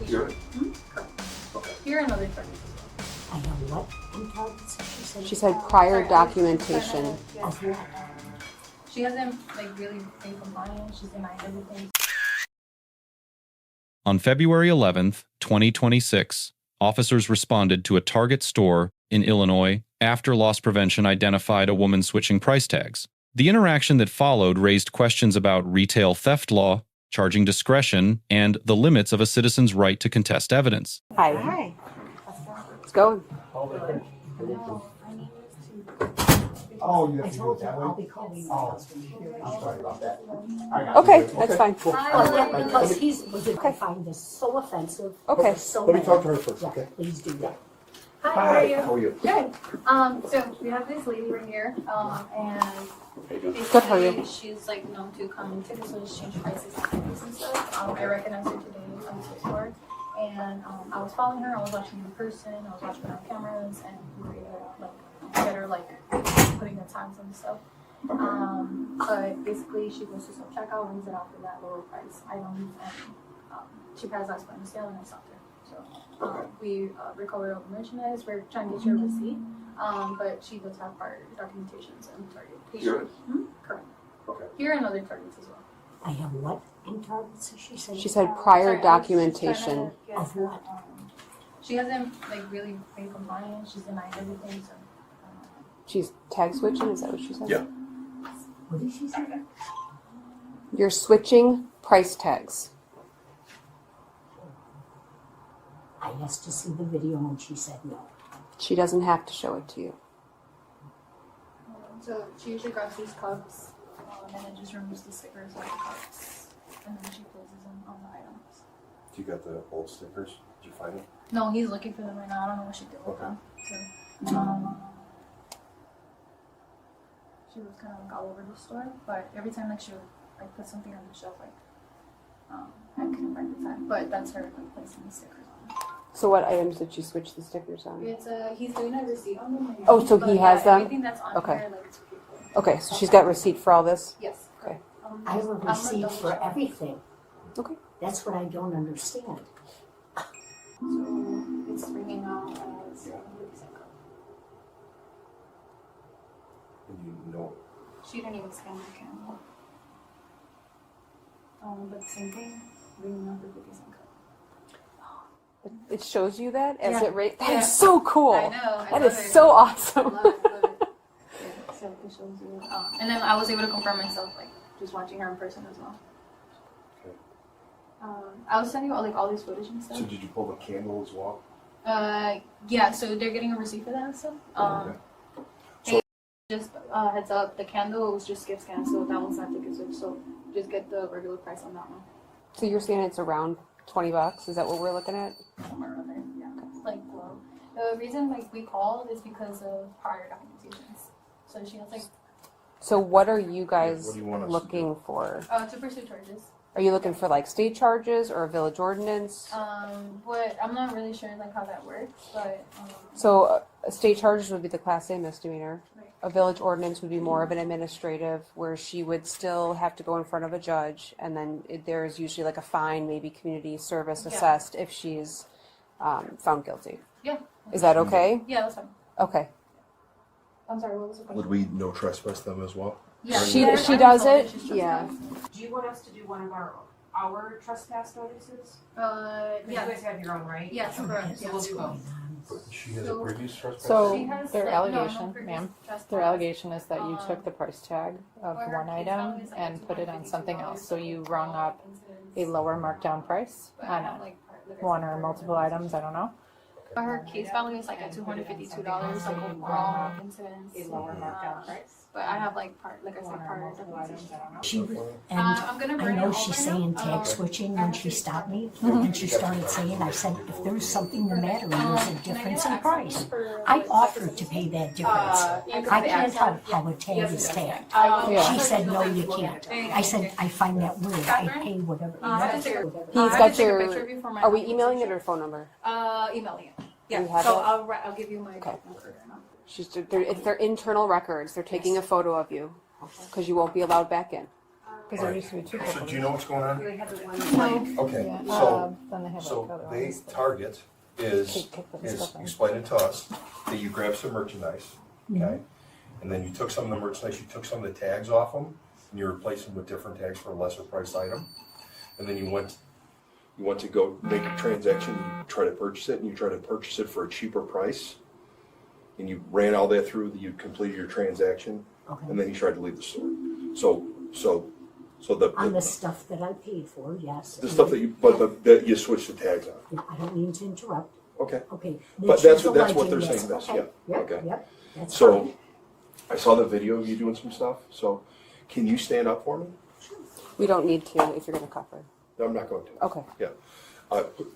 Sure. Correct. Okay. Here are another charges as I have what in targets? She said prior Sorry, documentation. well. Of what? She hasn't like really been compliant. She's denied everything. On February 11th, 2026, officers responded to a Target store in Illinois after loss prevention identified a woman switching price tags. The interaction that followed raised questions about retail theft law, charging discretion, and the limits of a citizen's right to contest evidence. Hi. Hi. Let's go. Oh, you I have to do told it her that I'll way? be calling my Oh, husband. I'm sorry about that. I got Okay, you. that's fine. Oh, yeah, because I find this so offensive. Okay. So Let me talk to bad. her first, Yeah, okay? please do that. Hi, how are you? How are you? Good. So we have this lady right here, and Good, how are you? basically she's like known to come to the stores, change prices and stuff. I recognized her today on the store, and I was following her. I was watching her in person. I was watching her on cameras, and we were able to like get her like putting the tags and stuff. But basically she goes to self checkout, rings it out for that lower price items, and she passed us by the scale, and I stopped her. So we recovered all the merchandise. We're trying to get your receipt, but she does have prior documentations and target. Sure. Correct. Okay. Here are another targets as well. I have what in targets? She said. She said prior Sorry, I was just documentation. trying to get Of what? she hasn't like really been compliant. She's denied everything. So She's tag switching, is that what she said? Yeah. What did she say? You're switching price tags. I asked to see the video and she said no. She doesn't have to show it to you. so she usually grabs these cups and then just removes the stickers of the cups, and then she closes them on the items. Do you got the old stickers? Did you find them? No, he's looking for them right now. I don't know what she did with them. So, she was kind of like all over the store, but every time like she would like put something on the shelf, like I couldn't find the tag, but that's her like placing the stickers on. So what items did she switch the stickers on? It's he's doing a receipt on them. Right now, Oh, so he but, has them? Everything that's on Okay. here, like it's okay for him. Okay, so she's got receipt for all this? Yes. Okay. I have a I'm gonna receipt double for check. everything. Okay. That's what I don't understand. So it's ringing out as 100% covered. And you know. She didn't even scan the camera. But the same thing, ringing out for 50% covered. It shows you that as Yeah. it rates? That Yeah. is so cool. I know. That love is it. so I awesome. love it. Love it. Yeah, so it shows you. And then I was able to confirm myself, like just watching her in person as well. Okay. I was sending you all these footage and So stuff. did you pull the candle as well? Yeah. So they're getting a receipt for that and stuff. Okay. Just heads up, the candle was just skip scan, so that one's not ticket switch. So just get the regular price on that one. So you're saying it's around $20? Is that what we're looking at? Somewhere around there, yeah. Like low. The reason like we called is because of prior documentations. So she has like So what are you guys What do you want us to looking for? to pursue charges. Are you looking for like state charges or a village ordinance? What I'm not really sure like how that works, but So state charges would be the Class A misdemeanor. right. A village ordinance would be more of an administrative, where she would still have to go in front of a judge, and then there's usually like a fine, maybe community service Yeah. assessed if she's found guilty. Yeah. Is that okay? Yeah, that's fine. Okay. I'm sorry, what was the question? Would we no trespass them as well? Yeah, She yeah, she I does told her it? she's Yeah. trespassed. Do you want us to do one of our trespass notices? Yeah. You guys have your own, right? Yes, correct. So we'll do both. But she has So- a previous trespass? So She has, their like, no allegation, previous ma'am, trespass. their allegation is that you Um, took the price tag of Or her one case item value is, like, and put it on something else, so you $250 rung up incidents. a lower markdown price But I on have, like, like I one said, or part- multiple items, I don't know. But her case value is like at $252, like overall incidents. A lower markdown price. But I have like like I said, One or part multiple items, I don't know. She was, and I'm gonna I bring know it she's over saying now. tag switching when she stopped me, and she started saying, I said, if there's something the matter, there's a difference in price. I offered to pay that difference. I can't help how a tag is tagged. She said, no, you can't. I said, I find that weird. I pay whatever. He's got your. Are we emailing it or phone number? Emailing it. Do Yeah. you have So it? I'll give you my Okay. number now. It's their internal records. They're taking a photo of you because you won't be allowed back in. Because there used to be two So people. do you know what's going on? They had the one No. Okay, Yeah, so, then they have like so other they, ones. Target is, Take the stuff in. explaining to us that you grabbed some merchandise, okay? And then you took some of the merchandise, you took some of the tags off them, and you replaced them with different tags for a lesser priced item. And then you went to go make a transaction, you try to purchase it, and you try to purchase it for a cheaper price. And you ran all that through, you completed your transaction, Okay. and then you tried to leave the store. So On the the stuff that I paid for, yes. stuff that that you switched the tags on. Yeah, I don't mean to interrupt. Okay. Okay. But she's that's what they're alleging saying, this, Okay. yeah, Yep, okay. Yep, that's So, fine. I saw the video of you doing some stuff, so can you stand up for me? We don't need to if you're going to cover. No, I'm not going to. Okay. Yeah.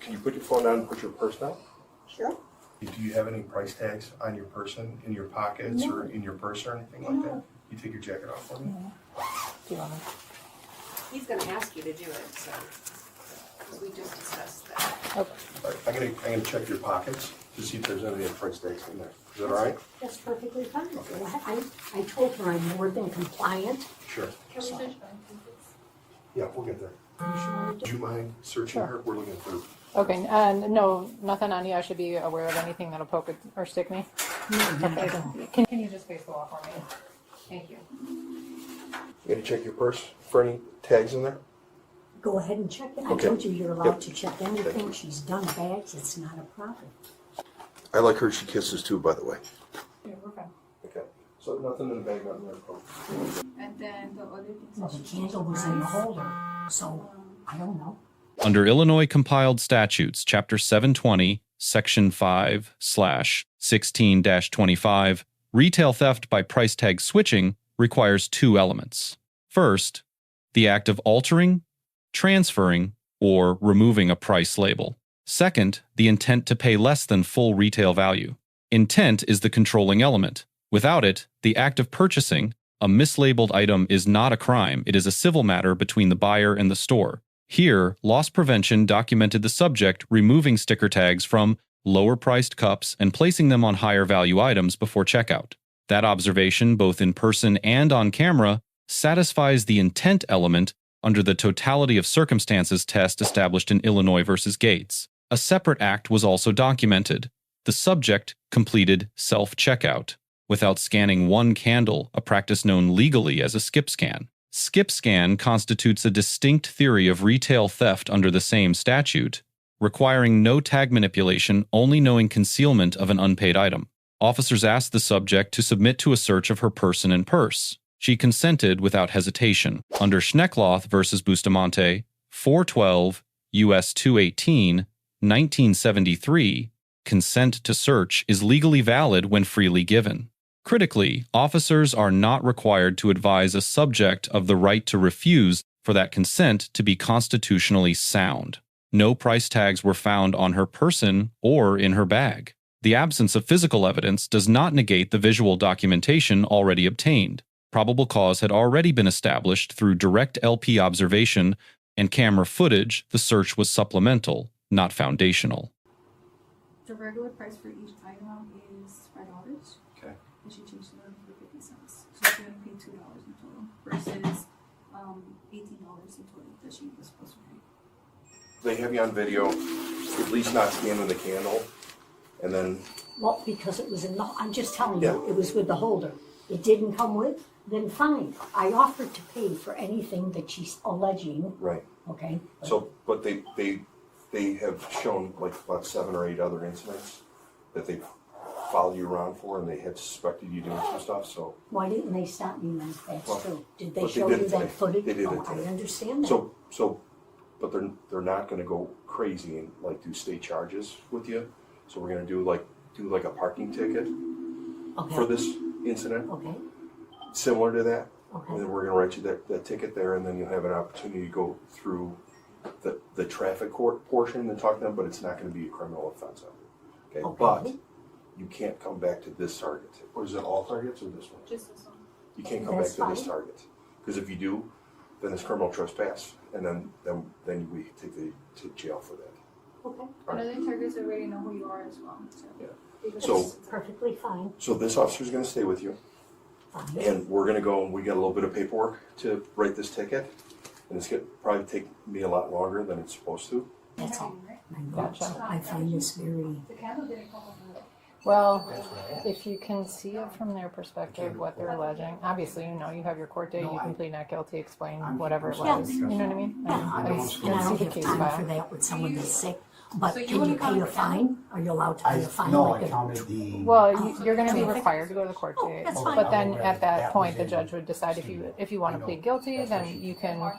Can you put your phone down and put your purse down? Sure. Do you have any price tags on your person, in your pockets, or in your purse or anything like that? You take your jacket off for me? Do you want to? He's gonna ask you to do it, so, because we just discussed that. Okay. All right, I'm gonna check your pockets to see if there's any price tags in there. Is that all right? That's perfectly fine. I told her I'm more than compliant. Sure. Can we switch back? Yeah, we'll get there. Do you mind searching her? We're looking through. Okay, and no, nothing on you. I should be aware of anything that'll poke or stick me. Okay. Can you just face the wall for me? Thank you. You gonna check your purse for any tags in there? Go ahead and check it. I Okay. told you you're allowed Yep. to check anything. She's done bags. It's not a problem. I like her, she kisses too, by the way. Yeah, we're fine. Okay. So nothing in the bag, nothing in the coat. And then the other things. Well, that the she candle was in the holder, so I don't know. Under Illinois compiled statutes, Chapter 720, Section 5/16-25, retail theft by price tag switching requires two elements. First, the act of altering, transferring, or removing a price label. Second, the intent to pay less than full retail value. Intent is the controlling element. Without it, the act of purchasing a mislabeled item is not a crime. It is a civil matter between the buyer and the store. Here, loss prevention documented the subject removing sticker tags from lower-priced cups and placing them on higher-value items before checkout. That observation, both in person and on camera, satisfies the intent element under the totality of circumstances test established in Illinois versus Gates. A separate act was also documented. The subject completed self-checkout without scanning one candle, a practice known legally as a skip scan. Skip scan constitutes a distinct theory of retail theft under the same statute, requiring no tag manipulation, only knowing concealment of an unpaid item. Officers asked the subject to submit to a search of her person and purse. She consented without hesitation. Under Schneckloth versus Bustamonte, 412 U.S. 218, 1973, consent to search is legally valid when freely given. Critically, officers are not required to advise a subject of the right to refuse for that consent to be constitutionally sound. No price tags were found on her person or in her bag. The absence of physical evidence does not negate the visual documentation already obtained. Probable cause had already been established through direct LP observation and camera footage. The search was supplemental, not foundational. The regular price for each item is $5. Okay. And she changed it for 50 cents. So she's gonna pay $2 in total versus $18 in total that she was supposed to pay. They have you on video, at least not scanning the candle, and then, Well, because it was in the, I'm just telling you, Yeah. it was with the holder. It didn't come with, then fine. I offered to pay for anything that she's alleging, right. okay? So, but they have shown like about 7 or 8 other incidents that they followed you around for, and they had suspected you doing some stuff, so. Why didn't they stop me when that's Well, true? Did they but they show did you it today. that footage? They did it Oh, I today. understand that. So, but they're not gonna go crazy and like do state charges with you. So we're gonna do like a parking ticket for Okay, this incident, okay, similar to that. And okay. then we're gonna write you that ticket there, and then you'll have an opportunity to go through the traffic court portion and talk to them, but it's not gonna be a criminal offense. Okay, Okay. but you can't come back to this target. Or is it all targets or this one? Just this one. You can't come back That's to this fine. target. Because if you do, then it's criminal trespass, and then we take the to jail for that. Okay, And other targets already know who you are as well. So. Yeah. Because So- it's- perfectly fine. So this officer's gonna stay with you. And we're gonna go, and we got a little bit of paperwork to write this ticket, and it's gonna probably take me a lot longer than it's supposed to. That's all. Gotcha. I find this very, Well, if you can see it from their perspective, what they're alleging, obviously, you know, you have your court date, you can plead not guilty, explain whatever it was, you know what I mean? yeah, I and see I the don't have case time for file. that with someone that's sick. But So you can you wouldn't pay count a it fine? Are you allowed to pay a fine? No, like I a- counted the. Well, you're gonna be required to go to the court date, that's fine. but then at that point, the judge would decide if you wanna plead guilty, then you can,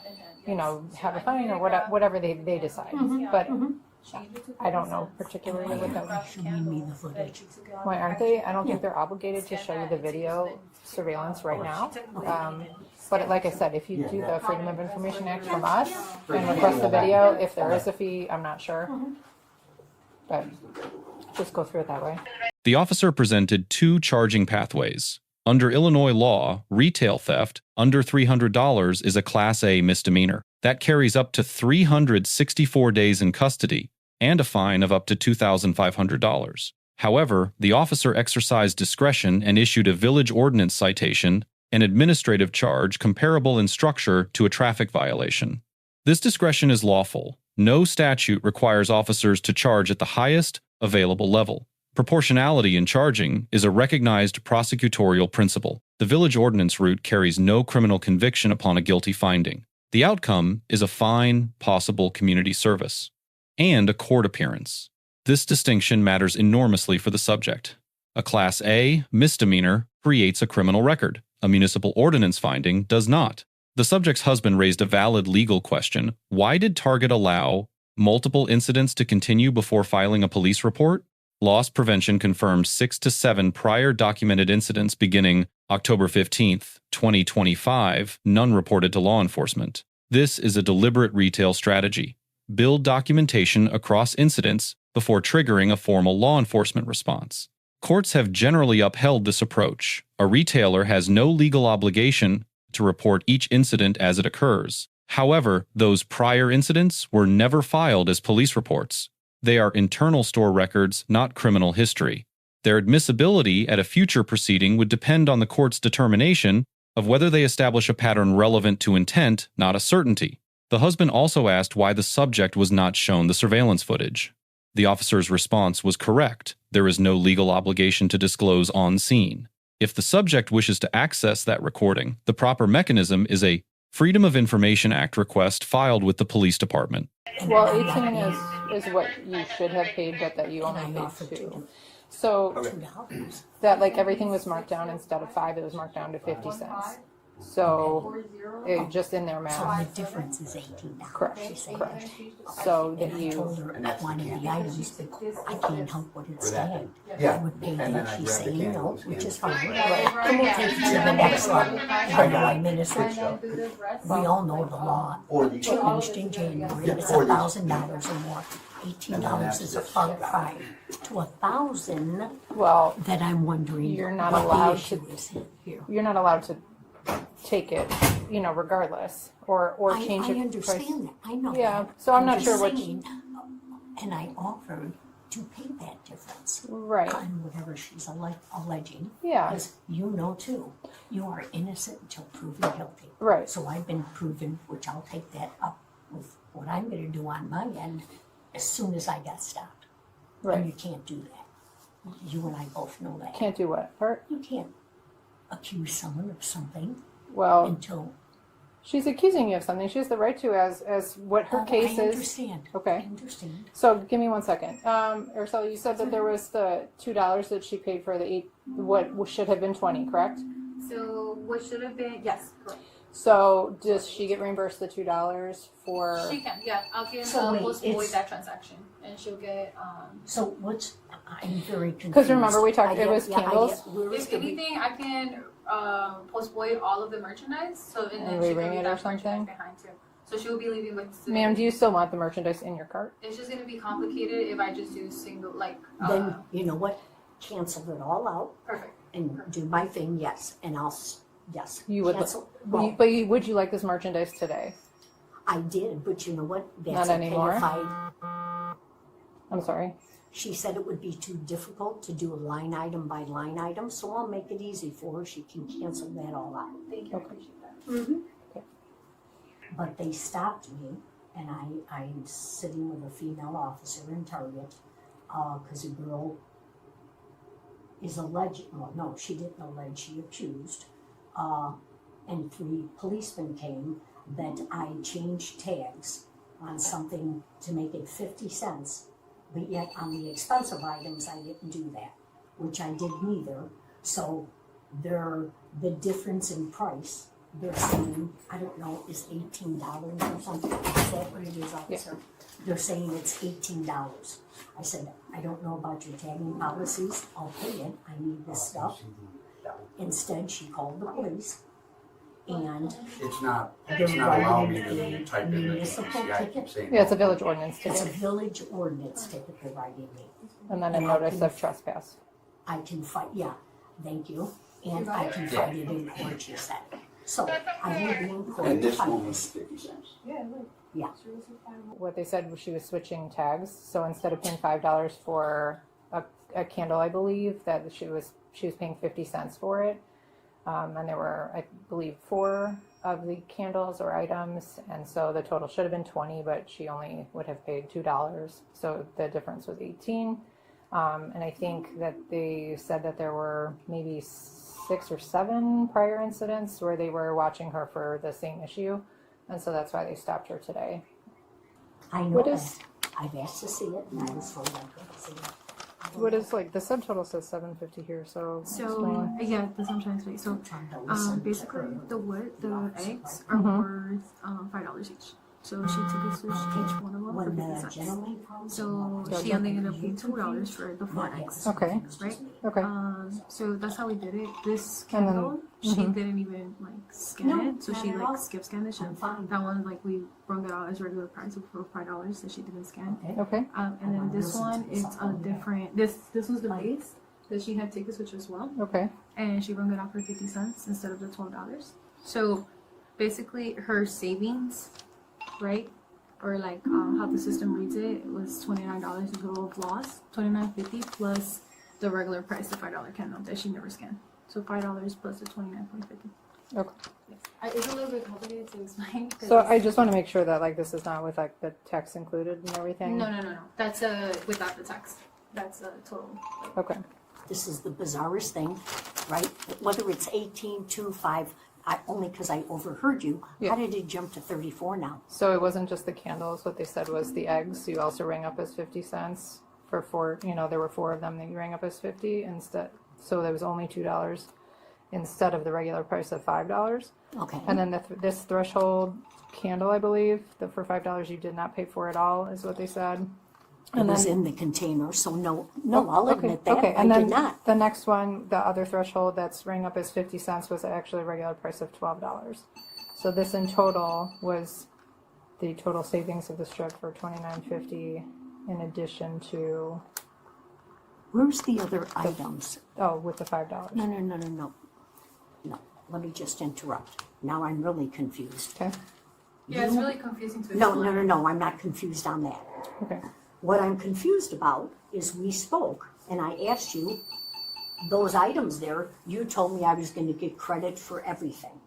you know, have a fine or whatever they decide. But I don't know particularly with them. Should we need the footage? Why aren't they? I don't think they're obligated to show you the video surveillance right now. But like I said, if you do the Freedom of Information Act from us and request the video, if there is a fee, I'm not sure. But just go through it that way. The officer presented two charging pathways. Under Illinois law, retail theft under $300 is a Class A misdemeanor. That carries up to 364 days in custody and a fine of up to $2,500. However, the officer exercised discretion and issued a village ordinance citation, an administrative charge comparable in structure to a traffic violation. This discretion is lawful. No statute requires officers to charge at the highest available level. Proportionality in charging is a recognized prosecutorial principle. The village ordinance route carries no criminal conviction upon a guilty finding. The outcome is a fine, possible community service, and a court appearance. This distinction matters enormously for the subject. A Class A misdemeanor creates a criminal record. A municipal ordinance finding does not. The subject's husband raised a valid legal question. Why did Target allow multiple incidents to continue before filing a police report? Loss prevention confirmed 6 to 7 prior documented incidents beginning October 15th, 2025, none reported to law enforcement. This is a deliberate retail strategy. Build documentation across incidents before triggering a formal law enforcement response. Courts have generally upheld this approach. A retailer has no legal obligation to report each incident as it occurs. However, those prior incidents were never filed as police reports. They are internal store records, not criminal history. Their admissibility at a future proceeding would depend on the court's determination of whether they establish a pattern relevant to intent, not a certainty. The husband also asked why the subject was not shown the surveillance footage. The officer's response was correct. There is no legal obligation to disclose on scene. If the subject wishes to access that recording, the proper mechanism is a Freedom of Information Act request filed with the police department. Well, 18 is what you should have paid, but that you only And I offered paid to 2. do So $2. that like everything was marked down instead of 5, it was marked down to 50 cents. So it just in their So math. the difference is $18. Correct, She's saying. correct. So that And I you, told her I wanted the items, but I can't help what it's tagged. Yeah. I would pay And then that, I she's grabbed the saying no, candles which and- is fine. And we'll take it to the next level. I know I'm innocent. We all know the law. Or the- Changed in January, Yeah, it's or the- $1,000 or more. $18 is a far cry to $1,000 well, that I'm wondering You're not what the allowed issue to- is here. you're not allowed to take it, you know, regardless, or change I it. understand that, I know Yeah, that. so I'm not just sure what- saying, and I offered to pay that difference Right. on whatever she's alleging. Yeah. Because you know too, you are innocent until proven guilty. Right. So I've been proven, which I'll take that up with what I'm gonna do on my end as soon as I got stopped. And you Right. can't do that. You and I both know that. Can't do what? Part? You can't accuse someone of something Well, until. she's accusing you of something. She has the right to, as what her case I is. understand. Okay. I understand. So give me 1 second. Ursula, you said that there was the $2 that she paid for the 8, what should have been 20, correct? So what should have been, yes, correct. So does she get reimbursed the $2 for? She can, yeah, I can So wait, post void it's- that transaction and she'll get, So what's, I'm very confused. Because remember we talked, I it get- was yeah, I candles. get- where is if the anything, I can, post void all of the merchandise, so and then And she can rebring leave it or that merchandise something? behind too. So she'll be leaving with. Ma'am, do you still want the merchandise in your cart? It's just gonna be complicated if I just do single, like, Then, you know what, cancel it all out perfect. and do my thing, yes, and yes. You would, Cancel, would you like this merchandise today? I did, but you know what? Not That's okay anymore? if I, I'm sorry. She said it would be too difficult to do a line item by line item, so I'll make it easy for her. She can cancel that all out. Thank you, I appreciate that. But they stopped me, and I'm sitting with a female officer in Target, because a girl is alleged, well, no, she didn't allege, she accused, and 3 policemen came that I changed tags on something to make it 50 cents, but yet on the expensive items, I didn't do that, which I did neither. So the difference in price, they're saying, I don't know, is $18 or something. Is that what it is, officer? They're saying it's $18. I said, I don't know about your tagging policies. I'll pay it. I need this stuff. Instead, she called the police, and It's not allowing me to type in the municipal see, I ticket. keep saying. Yeah, it's a village ordinance It's a ticket, village ordinance ticket they're writing me. and then a notice of trespass. I can fight, yeah, thank you. And I can fight it in court, she said. So I will be in court And to this fight one was this. 50 cents. What they said was she was switching tags, so instead of paying $5 for a candle, I believe, that she was paying 50 cents for it. And there were, I believe, 4 of the candles or items, and so the total should have been 20, but she only would have paid $2, so the difference was 18. And I think that they said that there were maybe 6 or 7 prior incidents where they were watching her for the same issue, and so that's why they stopped her today. I know What that. is- I've asked to see it, and I was told I couldn't see it. What is, like, the subtotal says $7.50 here, so So, explain. yeah, that's what I'm trying to say. So, I'm trying to listen to basically, her. the eggs are Mhm. worth $5 each. So she took a switch each one of them for When 50 the cents. gentleman comes. So Gotcha. she only ended up paying $2 for the 4 eggs. Okay. Right? Okay. So that's how we did it. This And then- candle, she mhm. didn't even like scan No, it. So she not at all. like skip scanned it. She, I'm fine. that one like we brought it out as regular price for $5 that she didn't scan. Okay. Okay. And then this one, it's a different. This was the base that she had take a switch as well, Okay. and she rung it out for 50 cents instead of the $12. So basically, her savings, right, or like how the system reads it, was $29 in total of loss, $29.50 plus the regular price, the $5 candle that she never scanned. So $5 plus the $29.50. Okay. Yes. It's a little bit complicated to explain. 'cause So it's- I just want to make sure that, like, this is not with, like, the tax included and everything. No. That's without the tax. That's a total. Okay. This is the bizarrest thing, right? Whether it's 18, 2, 5, only because I overheard you. Yeah. How did it jump to 34 now? So it wasn't just the candles. What they said was the eggs. You also rang up as 50 cents for 4. You know, there were 4 of them that you rang up as 50 instead. So there was only $2 instead of the regular price of $5. Okay. And then this threshold candle, I believe, that for $5 you did not pay for at all, is what they said. It was then- in the container, so no, I'll Okay, admit that. okay, I and did then not. the next one, the other threshold that's rang up as 50 cents was actually a regular price of $12. So this in total was the total savings of the strip for $29.50 in addition to, Where's the other items? with the $5. No. No, let me just interrupt. Now I'm really confused. Okay, Yeah, it's really confusing to No, explain. no, I'm not confused on that. okay. What I'm confused about is we spoke and I asked you, those items there, you told me I was gonna get credit for everything.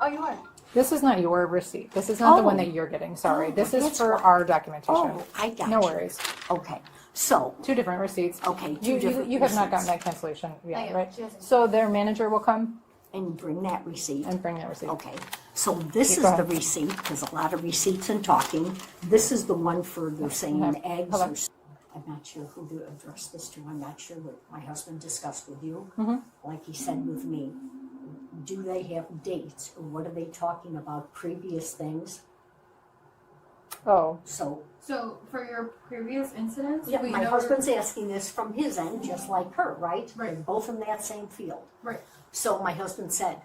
Oh, you are? This is not your receipt. This is not the one Oh. that you're getting, sorry. Oh, This is that's for why. our documentation. Oh, I got No you. worries. Okay, so, 2 different receipts. okay, two different You have not gotten receipts. that cancellation yet, yeah, right? she hasn't. So their manager will come And bring that receipt. and bring that receipt. Okay, so this Okay, is go the ahead. receipt, because a lot of receipts and talking. This is the one for the saying Okay, eggs hold or, on. I'm not sure who to address this to. I'm not sure what my husband discussed with you. Mhm. Like he said with me, do they have dates or what are they talking about, previous things? Oh, So, So for your previous incidents, yeah, we my never- husband's asking this from his end, just like her, right? Right. They're both in that same field. Right. So my husband said,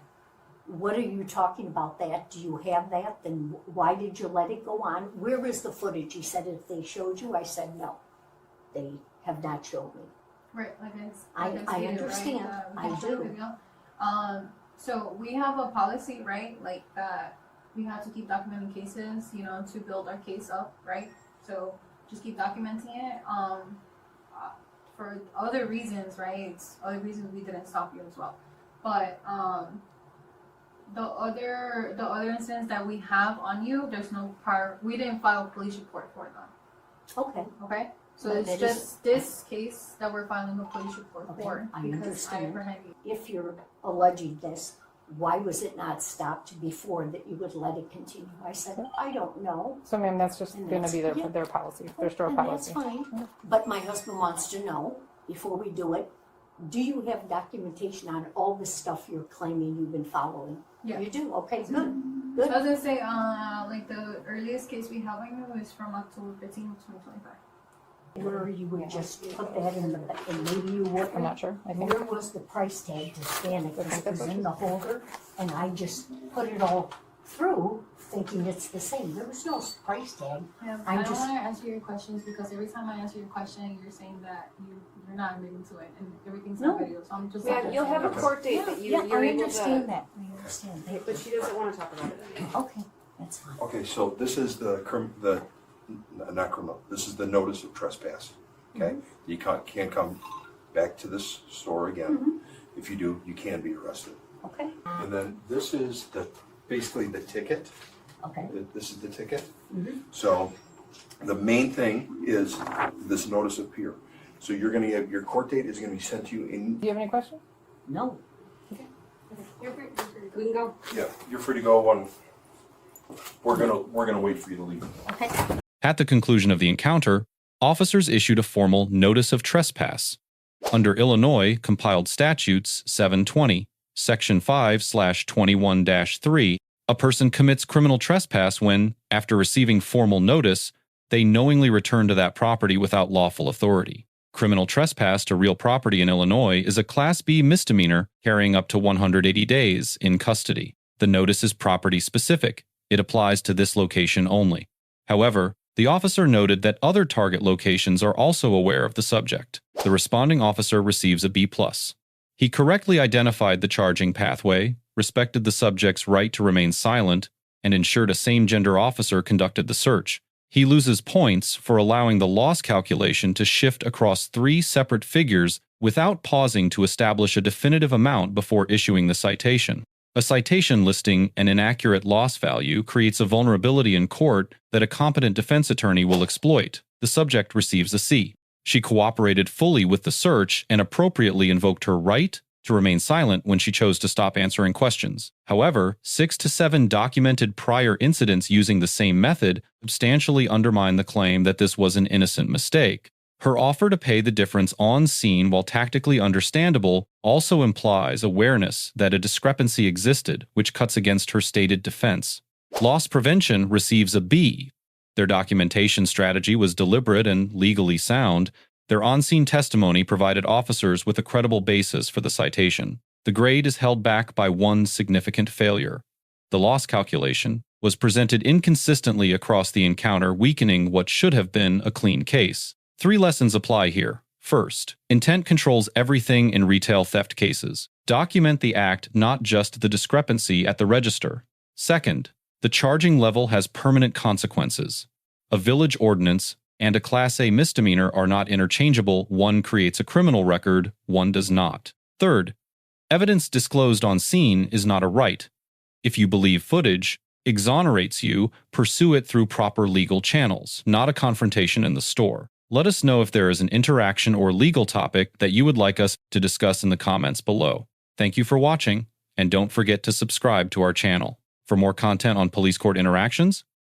what are you talking about that? Do you have that? Then why did you let it go on? Where is the footage? He said, if they showed you, I said, no. They have not showed me. Right, like I stated, understand. Right? We I can show the do. video. So we have a policy, right? Like that we have to keep documenting cases, to build our case up, right? So just keep documenting it. for other reasons, right? It's other reasons we didn't stop you as well. But the other incidents that we have on you, there's no prior. We didn't file a police report for them. Okay, Okay. So But it's that just this case that we're filing a police report Okay, for I because I understand. apprehended you. if you're alleging this, why was it not stopped before that you would let it continue? I said, I don't know. So ma'am, that's just And gonna be that's- their policy, their store And policy. that's fine, but my husband wants to know, before we do it, do you have documentation on all the stuff you're claiming you've been following? Yeah. You do, okay, good, I good. was gonna say, like the earliest case we have on you is from October 15, 2025. Where you would just put that in the, and maybe you I'm wouldn't. not sure, I think. Where was the price tag to scan it? Because it was in the holder, and I just put it all through, thinking it's the same. There was no price tag. Yeah, I'm I don't just- want to answer your questions because every time I answer your question, you're saying that you're not admitting to it and everything's No. on video. So I'm just Yeah, you'll have a understanding. court date that Yeah, you're I able understand to, that, I understand that. but she doesn't wanna talk about it. Okay, that's fine. Okay, so this is not criminal, this is the notice of trespass, okay? You can't come back to this store again. If you do, you can be arrested. Okay, And then this is basically the ticket. okay. This is the ticket. So the main thing is this notice of appear. So you're gonna get, your court date is gonna be sent to you in, Do you have any questions? No, You're free. We can go. yeah, you're free to go when, we're gonna wait for you to leave. okay. At the conclusion of the encounter, officers issued a formal notice of trespass. Under Illinois compiled statutes 720, section 5/21-3, a person commits criminal trespass when, after receiving formal notice, they knowingly return to that property without lawful authority. Criminal trespass to real property in Illinois is a Class B misdemeanor carrying up to 180 days in custody. The notice is property specific. It applies to this location only. However, the officer noted that other target locations are also aware of the subject. The responding officer receives a B+. He correctly identified the charging pathway, respected the subject's right to remain silent, and ensured a same-gender officer conducted the search. He loses points for allowing the loss calculation to shift across 3 separate figures without pausing to establish a definitive amount before issuing the citation. A citation listing an inaccurate loss value creates a vulnerability in court that a competent defense attorney will exploit. The subject receives a C. She cooperated fully with the search and appropriately invoked her right to remain silent when she chose to stop answering questions. However, 6 to 7 documented prior incidents using the same method substantially undermine the claim that this was an innocent mistake. Her offer to pay the difference on scene, while tactically understandable, also implies awareness that a discrepancy existed, which cuts against her stated defense. Loss prevention receives a B. Their documentation strategy was deliberate and legally sound. Their on-scene testimony provided officers with a credible basis for the citation. The grade is held back by one significant failure. The loss calculation was presented inconsistently across the encounter, weakening what should have been a clean case. 3 lessons apply here. First, intent controls everything in retail theft cases. Document the act, not just the discrepancy at the register. Second, the charging level has permanent consequences. A village ordinance and a Class A misdemeanor are not interchangeable. One creates a criminal record, one does not. Third, evidence disclosed on scene is not a right. If you believe footage exonerates you, pursue it through proper legal channels, not a confrontation in the store. Let us know if there is an interaction or legal topic that you would like us to discuss in the comments below. Thank you for watching, and don't forget to subscribe to our channel. For more content on police court interactions,